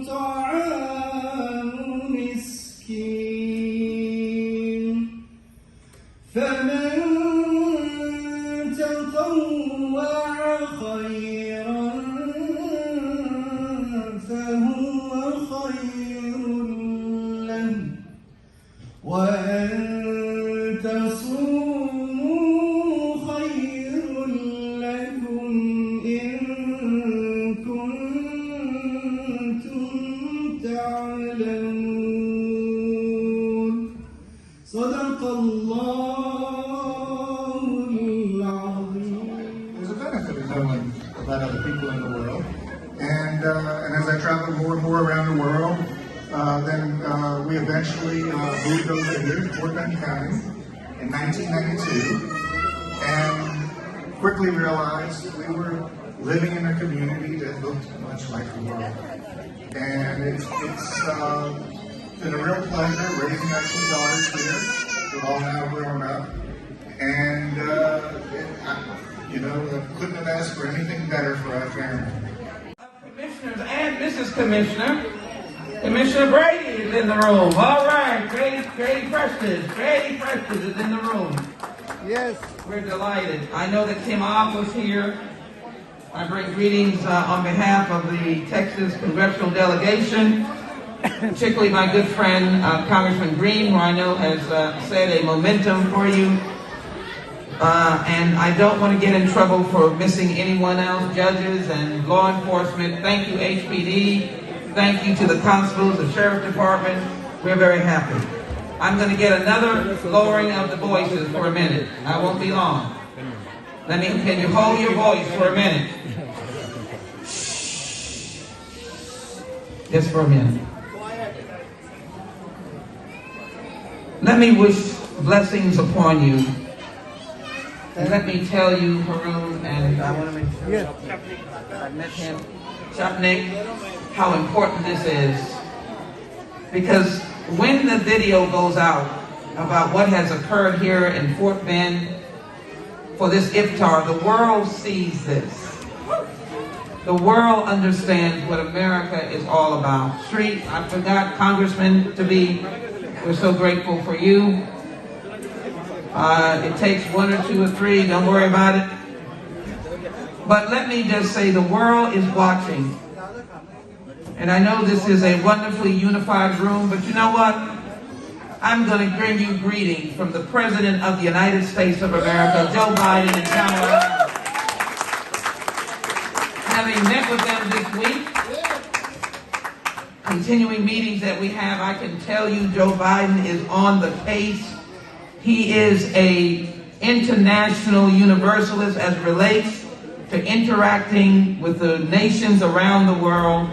طعام مسكين فمن تطوع خيرا فهو خير له وأن تصوموا خير لكم إن كنتم تعلمون صدق الله العظيم. There's a benefit of knowing about other people in the world, and as I traveled more and more around the world, then we eventually moved over here to Fort Bend County in 1992, and quickly realized we were living in a community that looked much like the world. And it's been a real pleasure raising our two daughters here. They're all now grown up, and couldn't have asked for anything better for our family. Commissioners and Mrs. Commissioner, Commissioner Brady is in the room. All right, Grady Preston is in the room. Yes. We're delighted. I know that Tim Opp was here. I bring greetings on behalf of the Texas congressional delegation, particularly my good friend Congressman Green, who I know has set a momentum for you. And I don't want to get in trouble for missing anyone else, judges and law enforcement. Thank you, HPD. Thank you to the constables, the sheriff's department. We're very happy. I'm going to get another lowering of the voices for a minute. I won't be long. Can you hold your voice for a minute? Shh. Just for a minute. Let me wish blessings upon you. And let me tell you, Haroon, and I want to make sure I met him, Chapnik, how important this is. Because when the video goes out about what has occurred here in Fort Bend for this Iftar, the world sees this. The world understands what America is all about. Street, I forgot Congressman to be, we're so grateful for you. It takes one or two or three, don't worry about it. But let me just say the world is watching. And I know this is a wonderfully unified room, but you know what? I'm going to bring you greetings from the President of the United States of America, Joe Biden and Kamala. Having met with them this week, continuing meetings that we have, I can tell you Joe Biden is on the case. He is an international universalist as it relates to interacting with the nations around the world.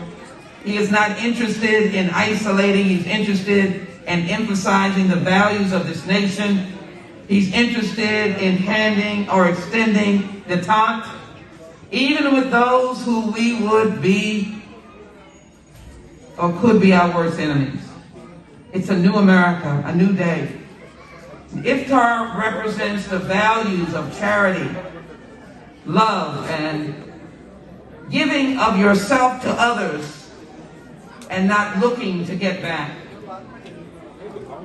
He is not interested in isolating. He's interested in emphasizing the values of this nation. He's interested in handing or extending détente, even with those who we would be or could be our worst enemies. It's a new America, a new day. Iftar represents the values of charity, love, and giving of yourself to others and not looking to get back.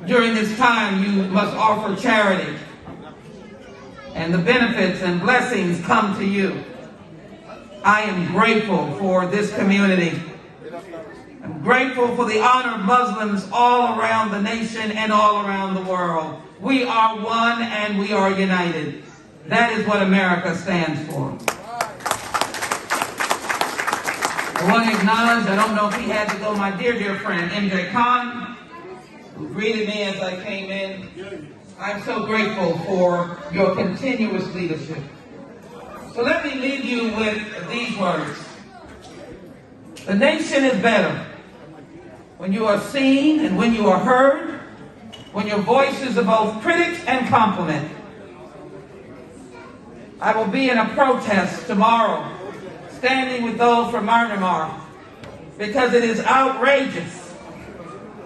During this time, you must offer charity, and the benefits and blessings come to you. I am grateful for this community. I'm grateful for the honored Muslims all around the nation and all around the world. We are one and we are united. That is what America stands for. I want to acknowledge, I don't know if he had to go, my dear friend, MJ Khan, who greeted me as I came in. I'm so grateful for your continuous leadership. So let me leave you with these words. The nation is better when you are seen and when you are heard, when your voices are both critic and compliment. I will be in a protest tomorrow, standing with those from Myanmar, because it is outrageous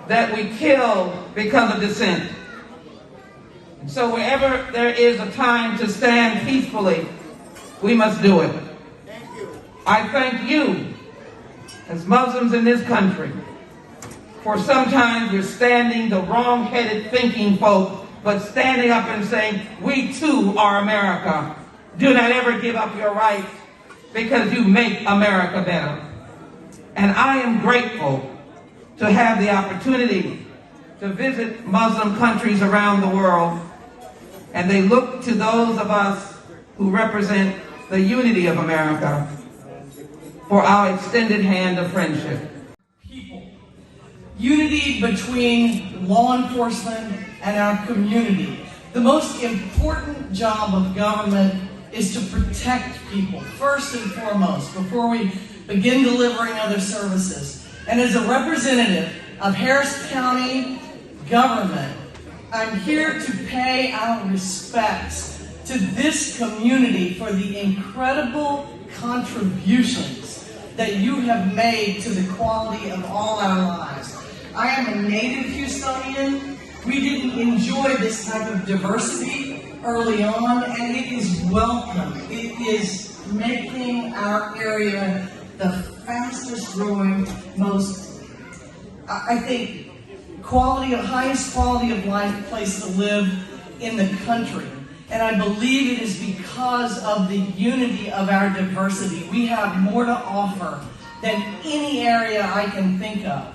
that we kill because of dissent. And so wherever there is a time to stand peacefully, we must do it. I thank you as Muslims in this country, for sometimes we're standing the wrong-headed thinking folk, but standing up and saying, we too are America. Do not ever give up your rights because you make America better. And I am grateful to have the opportunity to visit Muslim countries around the world, and they look to those of us who represent the unity of America for our extended hand of friendship. People. Unity between law enforcement and our community. The most important job of government is to protect people, first and foremost, before we begin delivering other services. And as a representative of Harris County government, I'm here to pay our respects to this community for the incredible contributions that you have made to the quality of all our lives. I am a native Houstonian. We didn't enjoy this type of diversity early on, and it is welcome. It is making our area the fastest growing, most, I think, highest quality of life place to live in the country. And I believe it is because of the unity of our diversity. We have more to offer than any area I can think of.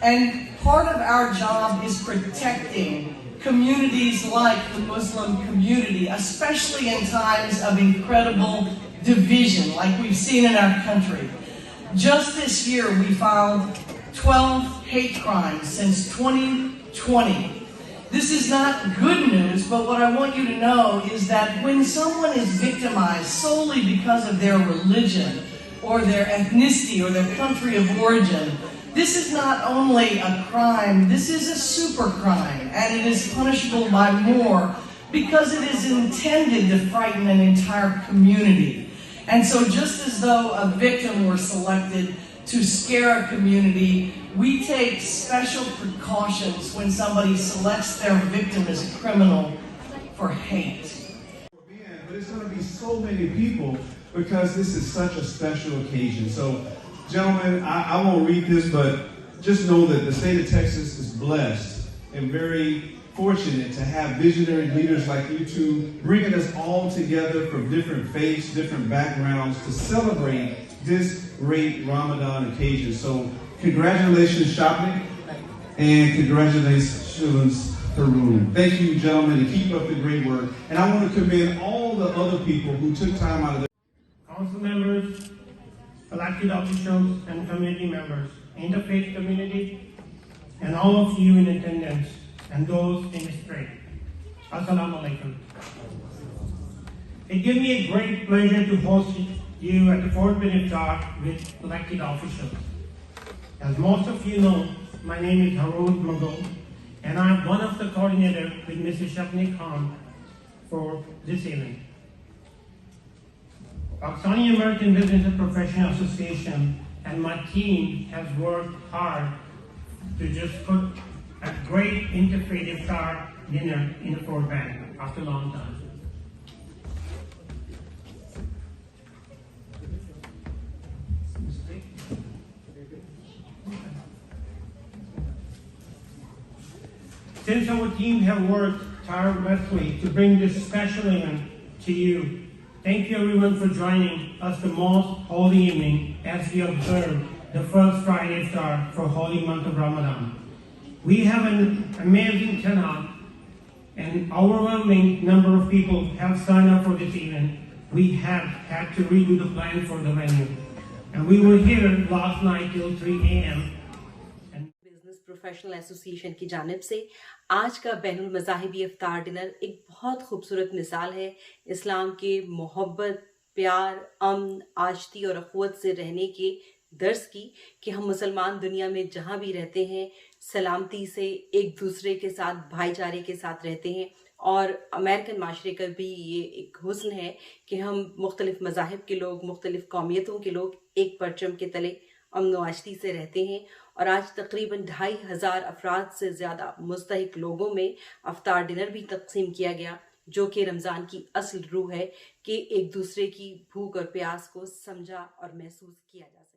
And part of our job is protecting communities like the Muslim community, especially in times of incredible division like we've seen in our country. Just this year, we filed 12 hate crimes since 2020. This is not good news, but what I want you to know is that when someone is victimized solely because of their religion or their ethnicity or their country of origin, this is not only a crime, this is a super crime, and it is punishable by more because it is intended to frighten an entire community. And so just as though a victim were selected to scare a community, we take special precautions when somebody selects their victim as a criminal for hate. But it's going to be so many people because this is such a special occasion. So, gentlemen, I won't read this, but just know that the state of Texas is blessed and very fortunate to have visionary leaders like you two bringing us all together from different faiths, different backgrounds to celebrate this great Ramadan occasion. So congratulations, Shopnik, and congratulations, Haroon. Thank you, gentlemen, and keep up the great work. And I want to commend all the other people who took time out of their council members, elected officials, and community members, interfaith community, and all of you in attendance, and those in the street. Assalamu alaikum. It gives me a great pleasure to host you at the 4th Iftar with elected officials. As most of you know, my name is Haroon Mughal, and I'm one of the coordinators with Mrs. Shapnik Khan for this event. Pakistani American Business and Professional Association and my team has worked hard to just put a great interfaith Iftar dinner in the Fort Bank after a long time. Since our team have worked tirelessly to bring this special event to you, thank you everyone for joining us the most holy evening as we observe the first Friday Iftar for holy month of Ramadan. We have an amazing turnout and overwhelming number of people have signed up for this event. We have had to redo the plan for the venue. And we were here last night till 3 a.m. Professional association की जानिब से आज का बैनुल मज़ाहिबी इफ्तार dinner एक बहुत खूबसूरत मिसाल है इस्लाम के मोहब्बत, प्यार, अमन, आशती और अखुवत से रहने के दर्स की कि हम मुसलमान दुनिया में जहाँ भी रहते हैं सलामती से एक दूसरे के साथ भाईचारे के साथ रहते हैं और अमेरिकन माशरे का भी ये एक हुस्न है कि हम मुख्तलिफ मज़ाहिब के लोग, मुख्तलिफ कौमियतों के लोग एक परचम के तले अमन व आशती से रहते हैं और आज तकरीबन 2500 अफराद से ज़्यादा मुस्तहिक लोगों में अफ्तार डिनर भी तकसीम किया गया जो कि रमज़ान की असल रूह है कि एक दूसरे की भूख और प्यास को समझा और महसूस किया जा सके।